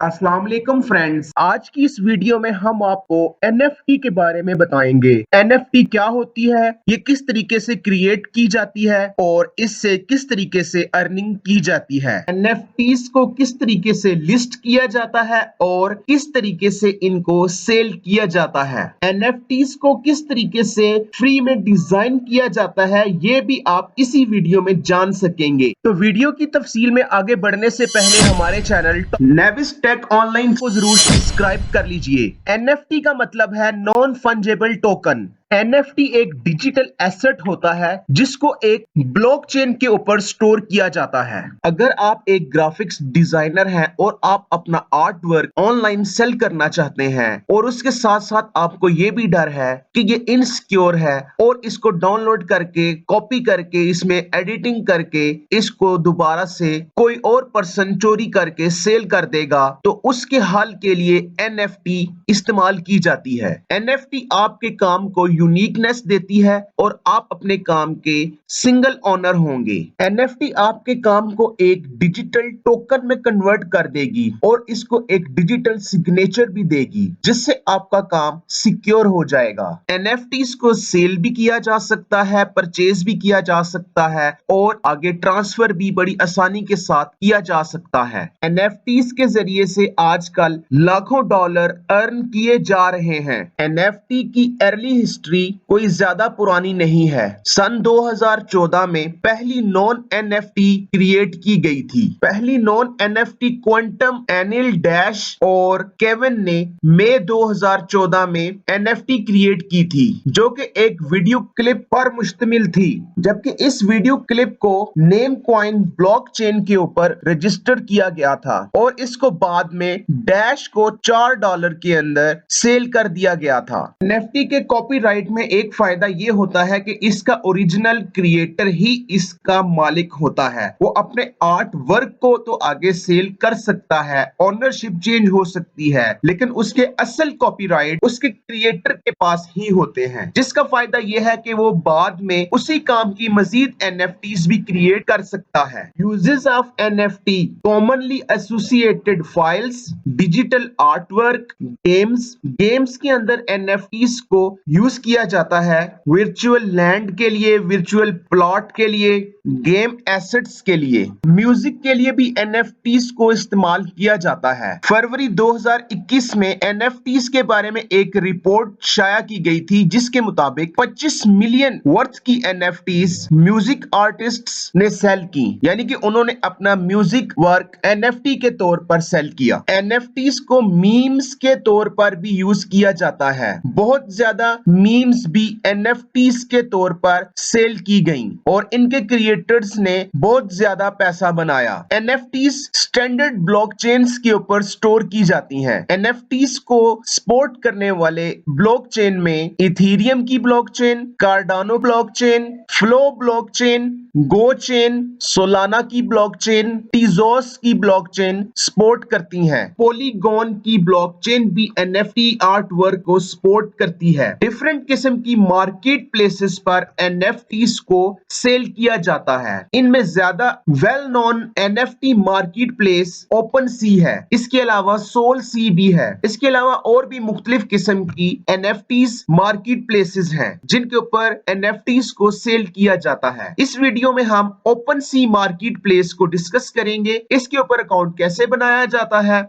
अस्सलाम वालेकुम फ्रेंड्स। आज की इस वीडियो में हम आपको NFT के बारे में बताएंगे। NFT क्या होती है, ये किस तरीके से क्रिएट की जाती है और इससे किस तरीके से अर्निंग की जाती है। NFTs को किस तरीके से लिस्ट किया जाता है और किस तरीके से इनको सेल किया जाता है। NFTs को किस तरीके से फ्री में डिजाइन किया जाता है, ये भी आप इसी वीडियो में जान सकेंगे। तो वीडियो की तफसील में आगे बढ़ने से पहले हमारे चैनल नेविस टेक ऑनलाइन को जरूर सब्सक्राइब कर लीजिए। NFT का मतलब है नॉन फंजेबल टोकन। NFT एक डिजिटल एसेट होता है जिसको एक ब्लॉकचेन के ऊपर स्टोर किया जाता है। अगर आप एक ग्राफिक्स डिजाइनर हैं और आप अपना आर्ट वर्क ऑनलाइन सेल करना चाहते हैं और उसके साथ साथ आपको ये भी डर है कि ये इनसिक्योर है और इसको डाउनलोड करके कॉपी करके इसमें एडिटिंग करके इसको दोबारा से कोई और पर्सन चोरी करके सेल कर देगा, तो उसके हल के लिए NFT इस्तेमाल की जाती है। NFT आपके काम को यूनिकनेस देती है और आप अपने काम के सिंगल ओनर होंगे। NFT आपके काम को एक डिजिटल टोकन में कन्वर्ट कर देगी और इसको एक डिजिटल सिग्नेचर भी देगी जिससे आपका काम सिक्योर हो जाएगा। NFTs को सेल भी किया जा सकता है, परचेज भी किया जा सकता है और आगे ट्रांसफर भी बड़ी आसानी के साथ किया जा सकता है। NFTs के जरिए से आजकल लाखों डॉलर अर्न किए जा रहे हैं। NFT की अर्ली हिस्ट्री कोई ज्यादा पुरानी नहीं है। सन 2014 में पहली नॉन NFT क्रिएट की गई थी। पहली नॉन NFT क्वांटम एनिल डैश और केविन ने मई 2014 में NFT क्रिएट की थी जो कि एक वीडियो क्लिप पर मुश्तमिल थी, जबकि इस वीडियो क्लिप को नेम कॉइन ब्लॉकचेन के ऊपर रजिस्टर किया गया था और इसको बाद में डैश को $4 के अंदर सेल कर दिया गया था। NFT के कॉपीराइट में एक फायदा ये होता है कि इसका ओरिजिनल क्रिएटर ही इसका मालिक होता है। वो अपने आर्ट वर्क को तो आगे सेल कर सकता है, ओनरशिप चेंज हो सकती है, लेकिन उसके असल कॉपीराइट उसके क्रिएटर के पास ही होते हैं, जिसका फायदा यह है कि वो बाद में उसी काम की मजीद NFTs भी क्रिएट कर सकता है। Uses of NFT commonly associated files, digital artwork, games के अंदर NFTs को यूज किया जाता है वर्चुअल लैंड के लिए, वर्चुअल प्लॉट के लिए, गेम एसेट्स के लिए, म्यूजिक के लिए भी NFTs को इस्तेमाल किया जाता है। फरवरी 2021 में NFTs के बारे में एक रिपोर्ट शाया की गई थी जिसके मुताबिक 25 मिलियन वर्थ की NFTs म्यूजिक आर्टिस्ट्स ने सेल की, यानी कि उन्होंने अपना म्यूजिक वर्क NFT के तौर पर सेल किया। NFTs को मीम्स के तौर पर भी यूज किया जाता है। बहुत ज्यादा मीम्स भी NFTs के तौर पर सेल की गईं और इनके क्रिएटर्स ने बहुत ज्यादा पैसा बनाया। NFTs स्टैंडर्ड ब्लॉकचेन्स के ऊपर स्टोर की जाती हैं। NFTs को सपोर्ट करने वाले ब्लॉकचेन में इथेरियम की blockchain, Cardano blockchain, Flow blockchain, Go chain, Solana की ब्लॉकचेन, टीजोस की ब्लॉकचेन सपोर्ट करती हैं। पॉलीगॉन की ब्लॉकचेन भी NFT आर्ट वर्क को सपोर्ट करती है। डिफरेंट किस्म की मार्केट प्लेसेस पर NFTs को सेल किया जाता है। इनमें ज्यादा well known NFT market place OpenSea है। इसके अलावा SoulSea भी है। इसके अलावा और भी मुख्तलिफ किस्म की NFTs मार्केट प्लेसेस हैं जिनके ऊपर NFTs को सेल किया जाता है। इस वीडियो में हम OpenSea मार्केट प्लेस को डिस्कस करेंगे। इसके ऊपर अकाउंट कैसे बनाया जाता है।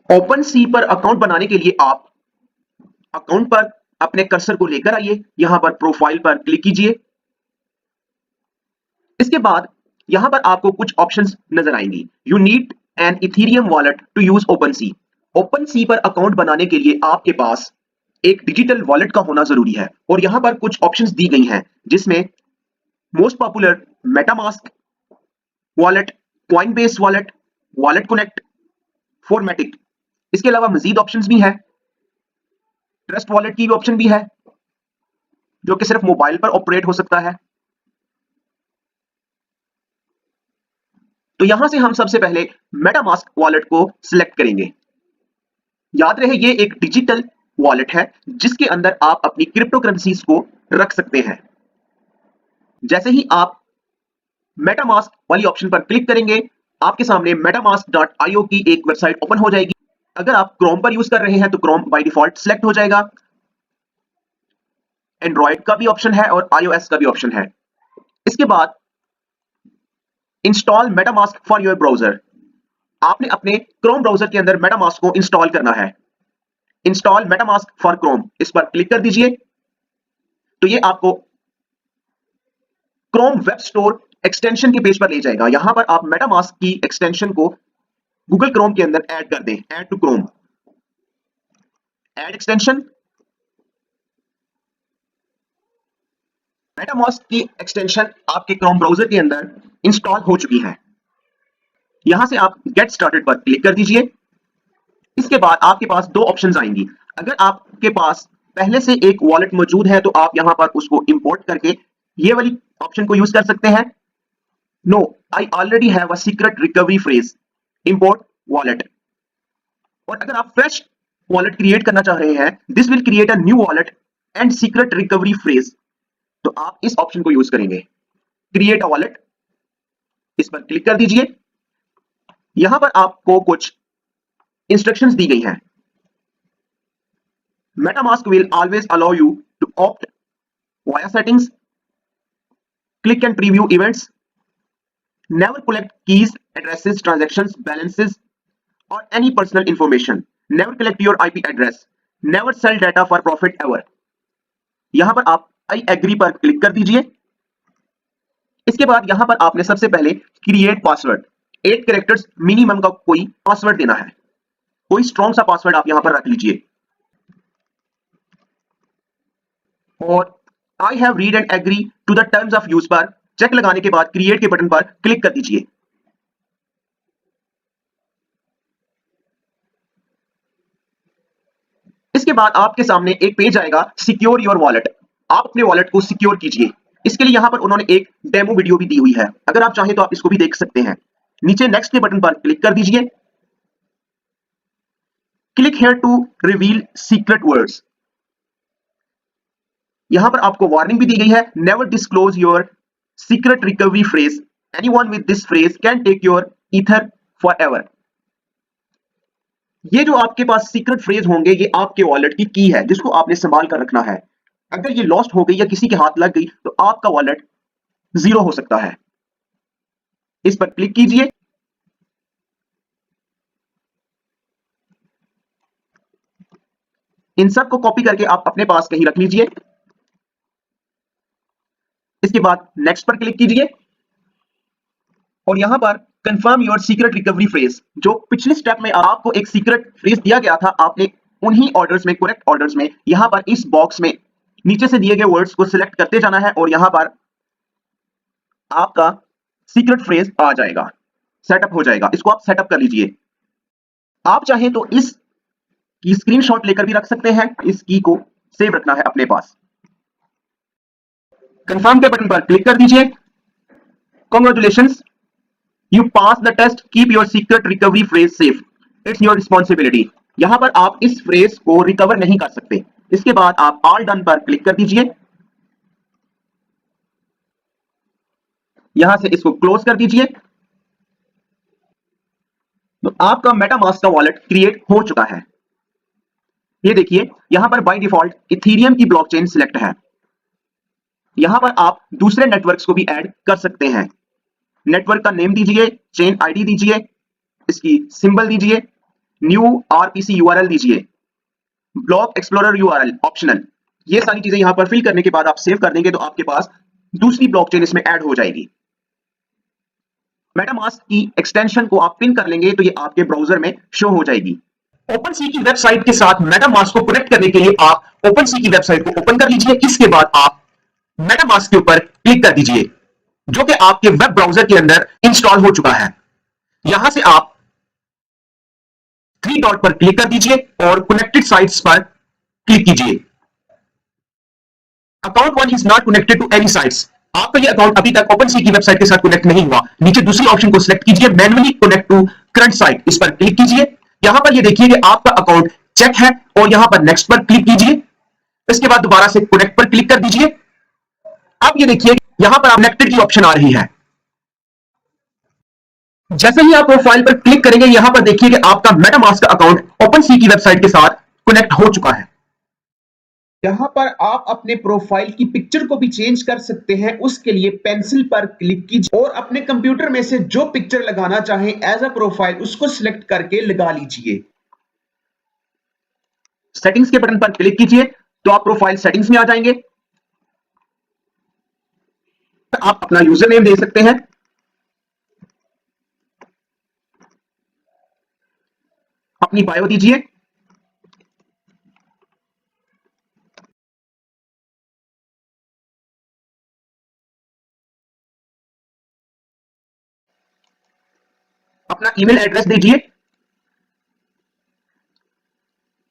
OpenSea पर अकाउंट बनाने के लिए आप अकाउंट पर अपने कर्सर को लेकर आइए, यहां पर प्रोफाइल पर क्लिक कीजिए। इसके बाद यहां पर आपको कुछ ऑप्शंस नजर आएंगी। You need an Ethereum wallet to use OpenSea। OpenSea पर अकाउंट बनाने के लिए आपके पास एक डिजिटल वॉलेट का होना जरूरी है और यहां पर कुछ ऑप्शंस दी गई हैं जिसमें most popular MetaMask wallet, Coinbase wallet, wallet connect, Fortmatic. इसके अलावा मजीद ऑप्शंस भी हैं। ट्रस्ट वॉलेट की ऑप्शन भी है जो कि सिर्फ मोबाइल पर ऑपरेट हो सकता है। तो यहां से हम सबसे पहले मेटामास्क वॉलेट को सिलेक्ट करेंगे। याद रहे ये एक डिजिटल वॉलेट है जिसके अंदर आप अपनी क्रिप्टो करेंसीज को रख सकते हैं। जैसे ही आप मेटामास्क वाली ऑप्शन पर क्लिक करेंगे आपके सामने metamask.io की एक वेबसाइट ओपन हो जाएगी। अगर आप क्रोम पर यूज कर रहे हैं तो क्रोम बाय डिफॉल्ट सिलेक्ट हो जाएगा। एंड्रॉइड का भी ऑप्शन है और iOS का भी ऑप्शन है। इसके बाद install MetaMask for your browser. आपने अपने क्रोम ब्राउजर के अंदर मेटामास्क को इंस्टॉल करना है। इंस्टॉल मेटामास्क फॉर क्रोम, इस पर क्लिक कर दीजिए। तो ये आपको क्रोम वेब स्टोर एक्सटेंशन के पेज पर ले जाएगा। यहां पर आप मेटामास्क की एक्सटेंशन को गूगल क्रोम के अंदर ऐड कर दें। Add to Chrome, add extension. MetaMask की एक्सटेंशन आपके क्रोम ब्राउजर के अंदर इंस्टॉल हो चुकी है। यहां से आप गेट स्टार्टेड पर क्लिक कर दीजिए। इसके बाद आपके पास दो ऑप्शंस आएंगी। अगर आपके पास पहले से एक वॉलेट मौजूद है तो आप यहां पर उसको इंपोर्ट करके ये वाली ऑप्शन को यूज कर सकते हैं। No, I already have a secret recovery phrase, import wallet. और अगर आप फ्रेश वॉलेट क्रिएट करना चाह रहे हैं, this will create a new wallet and secret recovery phrase, तो आप इस ऑप्शन को यूज करेंगे, क्रिएट अ वॉलेट। इस पर क्लिक कर दीजिए। यहां पर आपको कुछ इंस्ट्रक्शंस दी गई हैं। MetaMask will always allow you to opt via settings, click and preview events, never collect keys, addresses, transactions, balances, or any personal information, never collect your IP address, never sell data for profit ever। यहां पर आप I agree पर click कर दीजिए। इसके बाद यहां पर आपने सबसे पहले क्रिएट पासवर्ड, 8 कैरेक्टर्स मिनिमम का कोई पासवर्ड देना है। कोई स्ट्रॉन्ग सा पासवर्ड आप यहां पर रख लीजिए। और I have read and agree to the terms of use पर चेक लगाने के बाद क्रिएट के बटन पर क्लिक कर दीजिए। इसके बाद आपके सामने एक पेज आएगा, सिक्योर योर वॉलेट। आप अपने वॉलेट को सिक्योर कीजिए। इसके लिए यहां पर उन्होंने एक डेमो वीडियो भी दी हुई है, अगर आप चाहें तो आप इसको भी देख सकते हैं। नीचे नेक्स्ट के बटन पर क्लिक कर दीजिए। Click here to reveal secret words. यहां पर आपको वार्निंग भी दी गई है, never disclose your secret recovery phrase, anyone with this phrase can take your ether forever. ये जो आपके पास सीक्रेट फ्रेज होंगे, ये आपके वॉलेट की की है जिसको आपने संभाल कर रखना है। अगर ये लॉस्ट हो गई या किसी के हाथ लग गई तो आपका वॉलेट जीरो हो सकता है। इस पर क्लिक कीजिए। इन सब को कॉपी करके आप अपने पास कहीं रख लीजिए। इसके बाद नेक्स्ट पर क्लिक कीजिए और यहां पर confirm your secret recovery phrase. जो पिछले स्टेप में आपको एक सीक्रेट फ्रेज दिया गया था, आपने उन्हीं ऑर्डर्स में, करेक्ट ऑर्डर्स में, यहां पर इस बॉक्स में नीचे से दिए गए वर्ड्स को सिलेक्ट करते जाना है और यहां पर आपका सीक्रेट फ्रेज आ जाएगा, सेटअप हो जाएगा। इसको आप सेटअप कर लीजिए। आप चाहें तो इस की स्क्रीनशॉट लेकर भी रख सकते हैं। इस की को सेव रखना है अपने पास। कंफर्म के बटन पर क्लिक कर दीजिए। Congratulations, you pass the test, keep your secret recovery phrase safe, it's your responsibility. यहां पर आप इस फ्रेज को रिकवर नहीं कर सकते। इसके बाद आप ऑल डन पर क्लिक कर दीजिए। यहां से इसको क्लोज कर दीजिए। तो आपका मेटामास्क का वॉलेट क्रिएट हो चुका है। ये देखिए, यहां पर बाय डिफॉल्ट इथेरियम की ब्लॉकचेन सिलेक्ट है। यहां पर आप दूसरे नेटवर्क्स को भी ऐड कर सकते हैं। नेटवर्क का नेम दीजिए, चेन आईडी दीजिए, इसकी सिंबल दीजिए, न्यू आरपीसी यूआरएल दीजिए, ब्लॉक एक्सप्लोरर यूआरएल ऑप्शनल। ये सारी चीजें यहां पर फिल करने के बाद आप सेव कर देंगे तो आपके पास दूसरी ब्लॉकचेन इसमें ऐड हो जाएगी। मेटामास्क की एक्सटेंशन को आप पिन कर लेंगे तो ये आपके ब्राउजर में शो हो जाएगी। ओपनसी की वेबसाइट के साथ मेटामास्क को कनेक्ट करने के लिए आप ओपनसी की वेबसाइट को ओपन कर लीजिए। इसके बाद आप मेटामास्क के ऊपर क्लिक कर दीजिए, जो कि आपके वेब ब्राउजर के अंदर इंस्टॉल हो चुका है। यहां से आप 3 डॉट पर क्लिक कर दीजिए और कनेक्टेड साइट्स पर क्लिक कीजिए। Account 1 is not connected to any sites. आपका ये अकाउंट अभी तक ओपनसी की वेबसाइट के साथ कनेक्ट नहीं हुआ। नीचे दूसरी ऑप्शन को सिलेक्ट कीजिए, manually connect to current site, इस पर क्लिक कीजिए। यहां पर ये देखिए कि आपका अकाउंट चेक है और यहां पर नेक्स्ट पर क्लिक कीजिए। इसके बाद दोबारा से कनेक्ट पर क्लिक कर दीजिए। अब ये देखिए, यहां पर कनेक्टेड की ऑप्शन आ रही है। जैसे ही आप प्रोफाइल पर क्लिक करेंगे, यहां पर देखिए कि आपका मेटामास्क अकाउंट ओपनसी की वेबसाइट के साथ कनेक्ट हो चुका है। यहां पर आप अपने प्रोफाइल की पिक्चर को भी चेंज कर सकते हैं। उसके लिए पेंसिल पर क्लिक कीजिए और अपने कंप्यूटर में से जो पिक्चर लगाना चाहें एज अ प्रोफाइल उसको सिलेक्ट करके लगा लीजिए। सेटिंग्स के बटन पर क्लिक कीजिए तो आप प्रोफाइल सेटिंग्स में आ जाएंगे। आप अपना यूजर नेम दे सकते हैं, अपनी बायो दीजिए, अपना ईमेल एड्रेस दीजिए।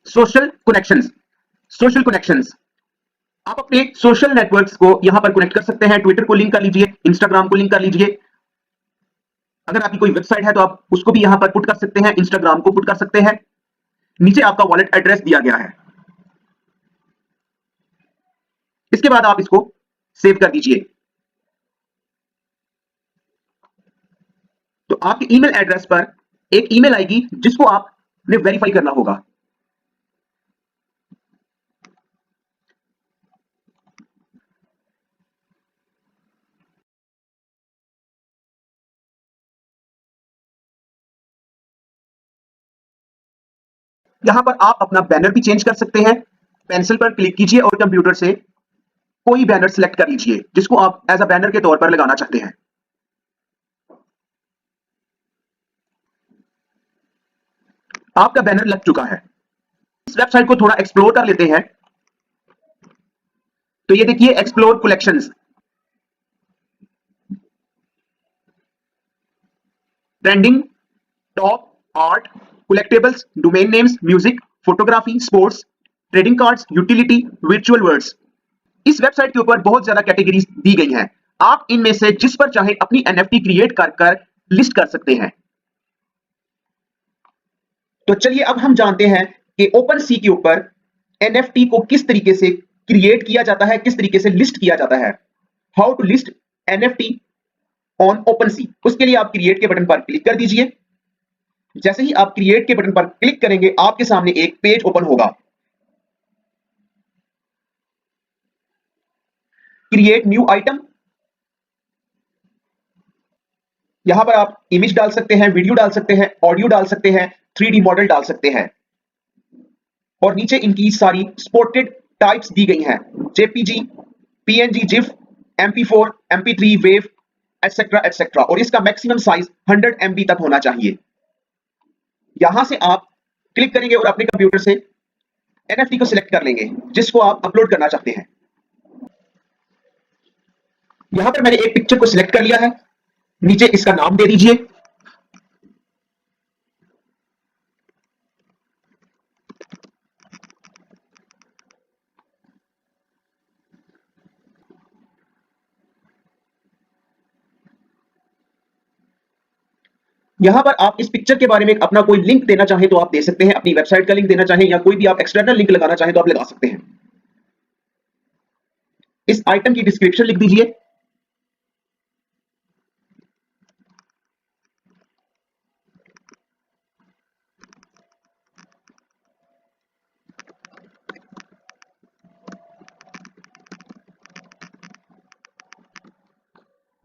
सोशल कनेक्शंस, सोशल कनेक्शंस, आप अपने सोशल नेटवर्क्स को यहां पर कनेक्ट कर सकते हैं। ट्विटर को लिंक कर लीजिए, इंस्टाग्राम को लिंक कर लीजिए। अगर आपकी कोई वेबसाइट है तो आप उसको भी यहां पर पुट कर सकते हैं, इंस्टाग्राम को पुट कर सकते हैं। नीचे आपका वॉलेट एड्रेस दिया गया है। इसके बाद आप इसको सेव कर दीजिए। तो आपके ईमेल एड्रेस पर एक ईमेल आएगी जिसको आपने वेरीफाई करना होगा। यहां पर आप अपना बैनर भी चेंज कर सकते हैं। पेंसिल पर क्लिक कीजिए और कंप्यूटर से कोई बैनर सिलेक्ट कर लीजिए जिसको आप एज अ बैनर के तौर पर लगाना चाहते हैं। आपका बैनर लग चुका है। इस वेबसाइट को थोड़ा एक्सप्लोर कर लेते हैं। तो ये देखिए explore collections, trending, top, art, collectables, domain names, music, photography, sports, trading cards, utility, virtual words. इस वेबसाइट के ऊपर बहुत ज्यादा कैटेगरीज दी गई हैं। आप इनमें से जिस पर चाहे अपनी एनएफटी क्रिएट कर लिस्ट कर सकते हैं। तो चलिए अब हम जानते हैं कि ओपन सी के ऊपर एनएफटी को किस तरीके से क्रिएट किया जाता है, किस तरीके से लिस्ट किया जाता है। How to list NFT on OpenSea. उसके लिए आप क्रिएट के बटन पर क्लिक कर दीजिए। जैसे ही आप क्रिएट के बटन पर क्लिक करेंगे आपके सामने एक पेज ओपन होगा। क्रिएट न्यू आइटम, यहां पर आप इमेज डाल सकते हैं, वीडियो डाल सकते हैं, ऑडियो डाल सकते हैं, 3D मॉडल डाल सकते हैं और नीचे इनकी सारी सपोर्टेड टाइप्स दी गई हैं। JPG, PNG, GIF, MP4, MP3, wave, etcetera etcetera. और इसका मैक्सिमम साइज 100 MB तक होना चाहिए। यहां से आप क्लिक करेंगे और अपने कंप्यूटर से एनएफटी को सिलेक्ट कर लेंगे जिसको आप अपलोड करना चाहते हैं। यहां पर मैंने एक पिक्चर को सिलेक्ट कर लिया है। नीचे इसका नाम दे दीजिए। यहां पर आप इस पिक्चर के बारे में अपना कोई लिंक देना चाहें तो आप दे सकते हैं, अपनी वेबसाइट का लिंक देना चाहें या कोई भी आप एक्सटर्नल लिंक लगाना चाहें तो आप लगा सकते हैं। इस आइटम की डिस्क्रिप्शन लिख दीजिए।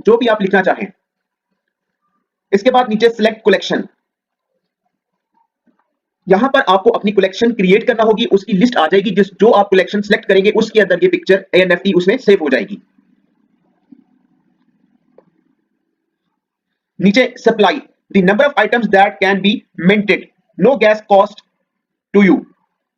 जो भी आप लिखना चाहें। इसके बाद नीचे सिलेक्ट कलेक्शन, यहां पर आपको अपनी कलेक्शन क्रिएट करना होगी। उसकी लिस्ट आ जाएगी, जिस जो आप कलेक्शन सिलेक्ट करेंगे उसके अंदर ये पिक्चर एनएफटी उसमें सेव हो जाएगी। नीचे supply, the number of items that can be minted, no gas cost to you.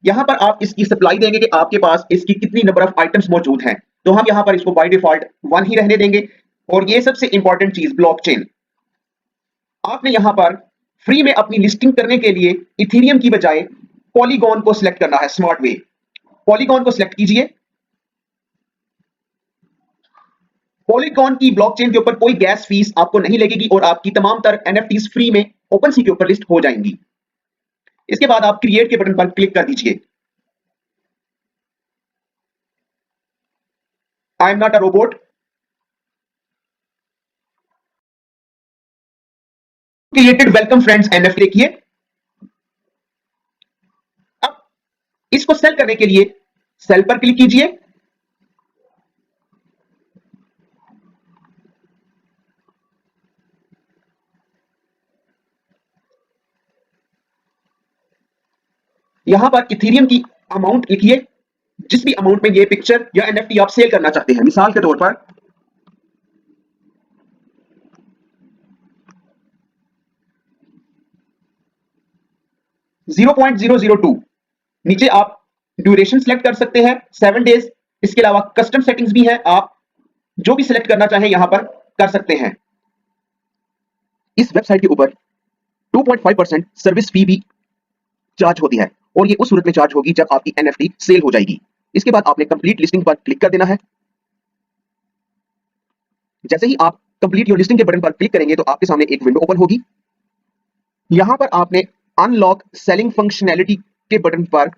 यहां पर आप इसकी सप्लाई देंगे कि आपके पास इसकी कितनी नंबर ऑफ आइटम्स मौजूद हैं। तो हम यहां पर इसको बाय डिफॉल्ट 1 ही रहने देंगे। और ये सबसे इंपॉर्टेंट चीज ब्लॉकचेन, आपने यहां पर फ्री में अपनी लिस्टिंग करने के लिए इथेरियम की बजाय पॉलीगॉन को सिलेक्ट करना है। स्मार्ट वे, पॉलीगॉन को सिलेक्ट कीजिए। पॉलीगॉन की ब्लॉकचेन के ऊपर कोई गैस फीस आपको नहीं लगेगी और आपकी तमाम तर एनएफटीज फ्री में ओपन सी के ऊपर लिस्ट हो जाएंगी। इसके बाद आप क्रिएट के बटन पर क्लिक कर दीजिए। I am not a robot, created welcome friends NFT देखिए। अब इसको सेल करने के लिए सेल पर क्लिक कीजिए। यहां पर इथेरियम की अमाउंट लिखिए, जिस भी अमाउंट में ये पिक्चर या एनएफटी आप सेल करना चाहते हैं। मिसाल के तौर पर 0.002। नीचे आप ड्यूरेशन सिलेक्ट कर सकते हैं 7 डेज। इसके अलावा कस्टम सेटिंग्स भी है, आप जो भी सिलेक्ट करना चाहें यहां पर कर सकते हैं। इस वेबसाइट के ऊपर 2.5% सर्विस फी भी चार्ज होती है और ये उस सूरत में चार्ज होगी जब आपकी एनएफटी सेल हो जाएगी। इसके बाद आपने कंप्लीट लिस्टिंग पर क्लिक कर देना है। जैसे ही आप कंप्लीट योर लिस्टिंग के बटन पर क्लिक करेंगे तो आपके सामने एक विंडो ओपन होगी। यहां पर आपने अनलॉक सेलिंग फंक्शनैलिटी के बटन पर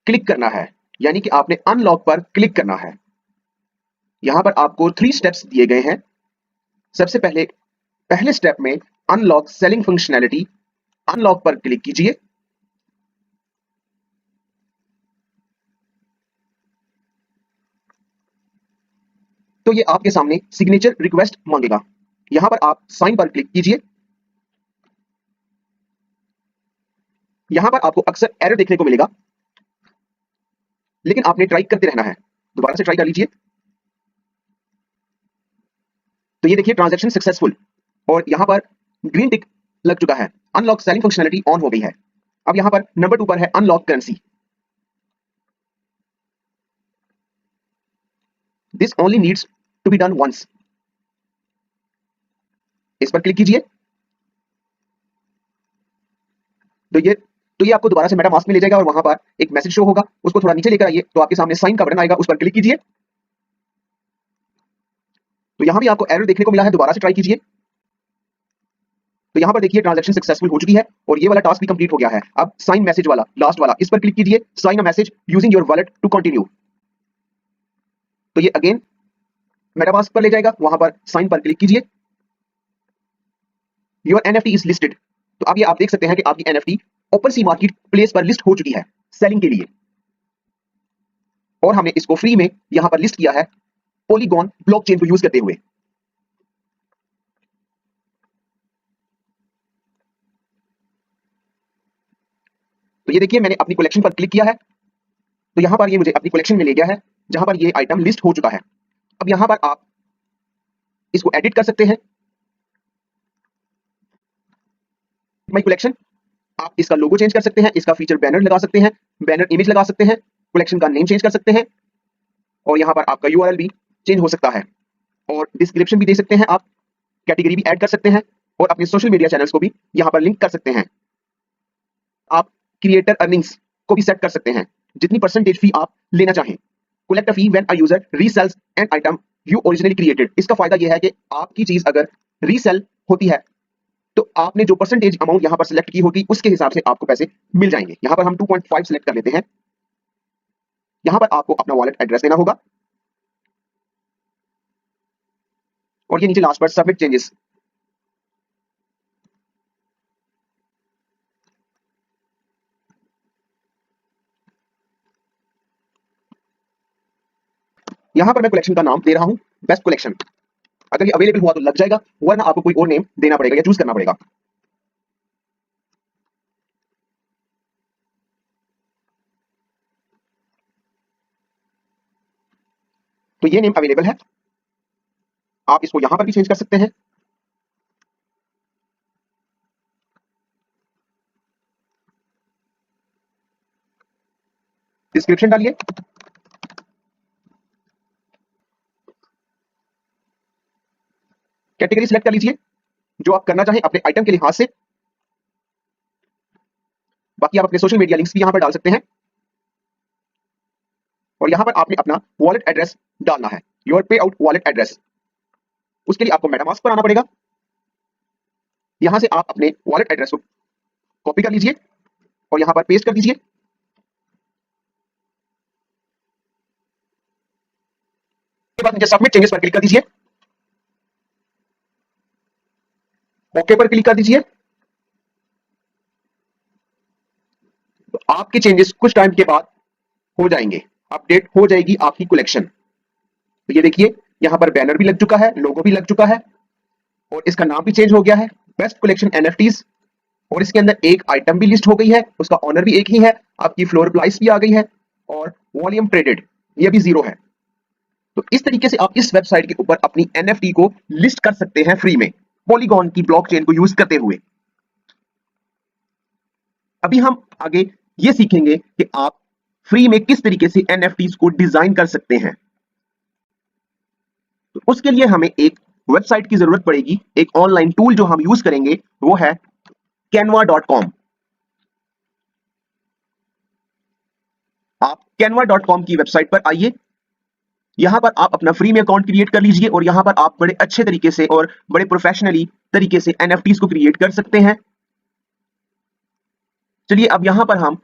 क्लिक करना है, यानी कि आपने अनलॉक पर क्लिक करना है। यहां पर आपको 3 स्टेप्स दिए गए हैं। सबसे पहले स्टेप में अनलॉक सेलिंग फंक्शनैलिटी, अनलॉक पर क्लिक कीजिए। तो ये आपके सामने सिग्नेचर रिक्वेस्ट मांगेगा। यहां पर आप साइन पर क्लिक कीजिए। यहां पर आपको अक्सर एरर देखने को मिलेगा, लेकिन आपने ट्राई करते रहना है। दोबारा से ट्राई कर लीजिए। तो ये देखिए ट्रांजैक्शन सक्सेसफुल और यहां पर ग्रीन टिक लग चुका है। अनलॉक सेलिंग फंक्शनैलिटी ऑन हो गई है। अब यहां पर नंबर 2 पर है unlock currency. This only needs to be done once. इस पर क्लिक कीजिए। तो ये आपको दोबारा से मेटामास्क में ले जाएगा और वहां पर एक मैसेज शो होगा। उसको थोड़ा नीचे लेकर आइए तो आपके सामने साइन का बटन आएगा, उस पर क्लिक कीजिए। तो यहां भी आपको एरर देखने को मिला है, दोबारा से ट्राई कीजिए। तो यहां पर देखिए ट्रांजैक्शन सक्सेसफुल हो चुकी है और ये वाला टास्क भी कंप्लीट हो गया है। अब साइन मैसेज वाला लास्ट वाला, इस पर क्लिक कीजिए। Sign a message using your wallet to continue. तो ये अगेन मेटामास्क पर ले जाएगा, वहां पर साइन पर क्लिक कीजिए। Your NFT is listed. तो अब ये आप देख सकते हैं कि आपकी एनएफटी ओपन सी मार्केट प्लेस पर लिस्ट हो चुकी है सेलिंग के लिए, और हमने इसको फ्री में यहां पर लिस्ट किया है पॉलीगॉन ब्लॉकचेन को यूज करते हुए। तो ये देखिए मैंने अपनी कलेक्शन पर क्लिक किया है, तो यहां पर ये मुझे अपनी कलेक्शन में ले गया है जहां पर ये आइटम लिस्ट हो चुका है। अब यहां पर आप इसको एडिट कर सकते हैं। माय कलेक्शन, आप इसका लोगो चेंज कर सकते हैं, इसका फीचर बैनर लगा सकते हैं, बैनर इमेज लगा सकते हैं, कलेक्शन का नेम चेंज कर सकते हैं और यहां पर आपका यूआरएल भी चेंज हो सकता है और डिस्क्रिप्शन भी दे सकते हैं आप, कैटेगरी भी ऐड कर सकते हैं और अपने सोशल मीडिया चैनल्स को भी यहां पर लिंक कर सकते हैं। आप क्रिएटर अर्निंग्स को भी सेट कर सकते हैं, जितनी परसेंटेज फी आप लेना चाहें। Collect a fee when a user resells an item you originally created. इसका फायदा यह है कि आपकी चीज अगर रीसेल होती है तो आपने जो परसेंटेज अमाउंट यहां पर सिलेक्ट की होगी उसके हिसाब से आपको पैसे मिल जाएंगे। यहां पर हम 2.5 सिलेक्ट कर लेते हैं। यहां पर आपको अपना वॉलेट एड्रेस देना होगा और ये नीचे लास्ट पर सबमिट चेंजेस। यहां पर मैं कलेक्शन का नाम दे रहा हूं बेस्ट कलेक्शन। अगर ये अवेलेबल हुआ तो लग जाएगा, वरना आपको कोई और नेम देना पड़ेगा या चूज करना पड़ेगा। तो ये नेम अवेलेबल है, आप इसको यहां पर भी चेंज कर सकते हैं। डिस्क्रिप्शन डालिए। कैटेगरी सिलेक्ट कर लीजिए जो आप करना चाहें अपने आइटम के लिहाज से। बाकी आप अपने सोशल मीडिया लिंक्स भी यहां पर डाल सकते हैं और यहां पर आपने अपना वॉलेट एड्रेस डालना है, योर पे आउट वॉलेट एड्रेस। उसके लिए आपको मेटामास्क पर आना पड़ेगा। यहां से आप अपने वॉलेट एड्रेस को कॉपी कर लीजिए और यहां पर पेस्ट कर दीजिए। उसके बाद नीचे सबमिट चेंजेस पर क्लिक कर दीजिए। ओके पर क्लिक कर दीजिए। तो आपके चेंजेस कुछ टाइम के बाद हो जाएंगे, अपडेट हो जाएगी आपकी कलेक्शन। तो ये देखिए यहां पर बैनर भी लग चुका है, लोगो भी लग चुका है और इसका नाम भी चेंज हो गया है, बेस्ट कलेक्शन एनएफटीज। और इसके अंदर एक आइटम भी लिस्ट हो गई है, उसका ऑनर भी एक ही है, आपकी फ्लोर प्राइस भी आ गई है और वॉल्यूम ट्रेडेड ये भी 0 है। तो इस तरीके से आप इस वेबसाइट के ऊपर अपनी एनएफटी को लिस्ट कर सकते हैं फ्री में, पॉलीगॉन की ब्लॉकचेन को यूज करते हुए। अभी हम आगे ये सीखेंगे कि आप फ्री में किस तरीके से एनएफटीज को डिजाइन कर सकते हैं। तो उसके लिए हमें एक वेबसाइट की जरूरत पड़ेगी, एक ऑनलाइन टूल जो हम यूज करेंगे वो है canva.com। आप canva.com की वेबसाइट पर आइए, यहां पर आप अपना फ्री में अकाउंट क्रिएट कर लीजिए और यहां पर आप बड़े अच्छे तरीके से और बड़े प्रोफेशनली तरीके से एनएफटीज को क्रिएट कर सकते हैं। चलिए अब यहां पर हम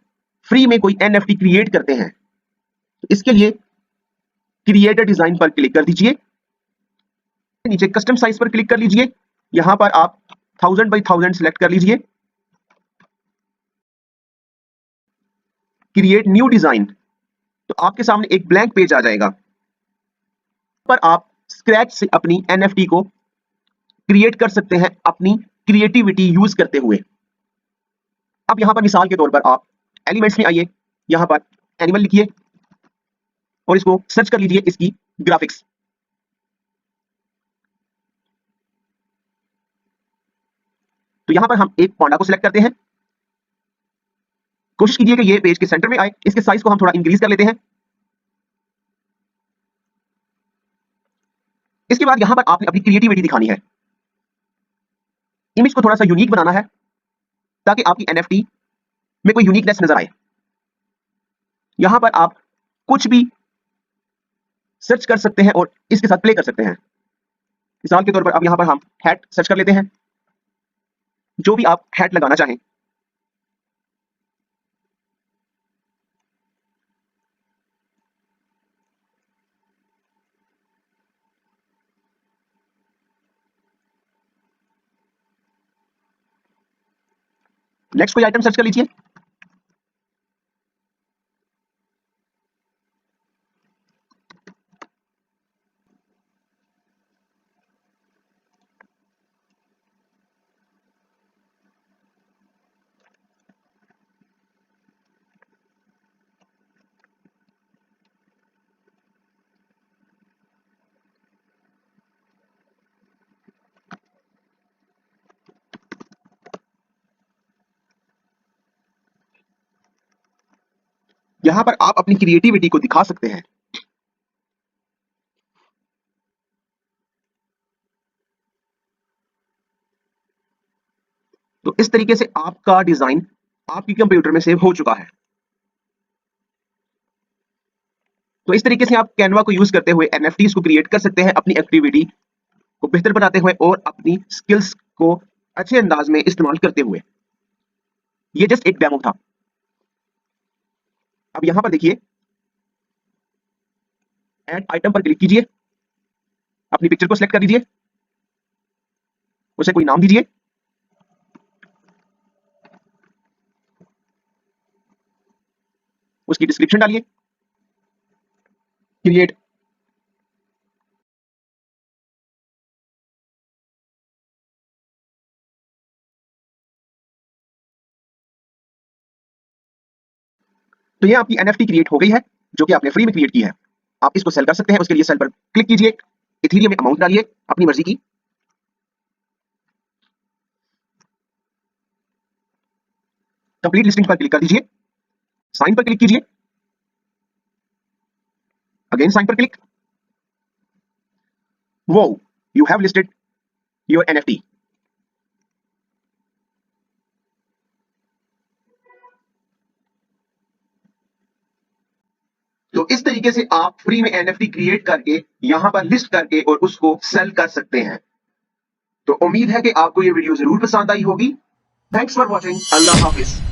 फ्री में कोई एनएफटी क्रिएट करते हैं। तो इसके लिए क्रिएट अ डिजाइन पर क्लिक कर दीजिए, नीचे कस्टम साइज पर क्लिक कर लीजिए, यहां पर आप 1000 बाई 1000 सिलेक्ट कर लीजिए, क्रिएट न्यू डिजाइन। तो आपके सामने एक ब्लैंक पेज आ जाएगा, पर आप स्क्रैच से अपनी एनएफटी को क्रिएट कर सकते हैं अपनी क्रिएटिविटी यूज करते हुए। अब यहां पर मिसाल के तौर पर आप एलिमेंट्स में आइए, यहां पर एनिमल लिखिए और इसको सर्च कर लीजिए इसकी ग्राफिक्स। तो यहां पर हम एक पांडा को सिलेक्ट करते हैं, कोशिश कीजिए कि ये पेज के सेंटर में आए, इसके साइज को हम थोड़ा इंक्रीज कर लेते हैं। इसके बाद यहां पर आपने अपनी क्रिएटिविटी दिखानी है, इमेज को थोड़ा सा यूनिक बनाना है ताकि आपकी एनएफटी में कोई यूनिकनेस नजर आए। यहां पर आप कुछ भी सर्च कर सकते हैं और इसके साथ प्ले कर सकते हैं। मिसाल के तौर पर अब यहां पर हम हैट सर्च कर लेते हैं, जो भी आप हैट लगाना चाहें। नेक्स्ट कोई आइटम सर्च कर लीजिए। यहां पर आप अपनी क्रिएटिविटी को दिखा सकते हैं। तो इस तरीके से आपका डिजाइन आपके कंप्यूटर में सेव हो चुका है। तो इस तरीके से आप कैनवा को यूज करते हुए एनएफटीज को क्रिएट कर सकते हैं, अपनी एक्टिविटी को बेहतर बनाते हुए और अपनी स्किल्स को अच्छे अंदाज में इस्तेमाल करते हुए। ये जस्ट एक डेमो था। अब यहां पर देखिए ऐड आइटम पर क्लिक कीजिए, अपनी पिक्चर को सिलेक्ट कर दीजिए, उसे कोई नाम दीजिए, उसकी डिस्क्रिप्शन डालिए, क्रिएट। तो ये आपकी एनएफटी क्रिएट हो गई है जो कि आपने फ्री में क्रिएट की है। आप इसको सेल कर सकते हैं, उसके लिए सेल पर क्लिक कीजिए, इथेरियम में अमाउंट डालिए अपनी मर्जी की, कंप्लीट लिस्टिंग पर क्लिक कर दीजिए, साइन पर क्लिक कीजिए, अगेन साइन पर क्लिक। वो you have listed your NFT. तो इस तरीके से आप फ्री में एनएफटी क्रिएट करके यहां पर लिस्ट करके और उसको सेल कर सकते हैं। तो उम्मीद है कि आपको ये वीडियो जरूर पसंद आई होगी। Thanks for watching. Allah Hafiz.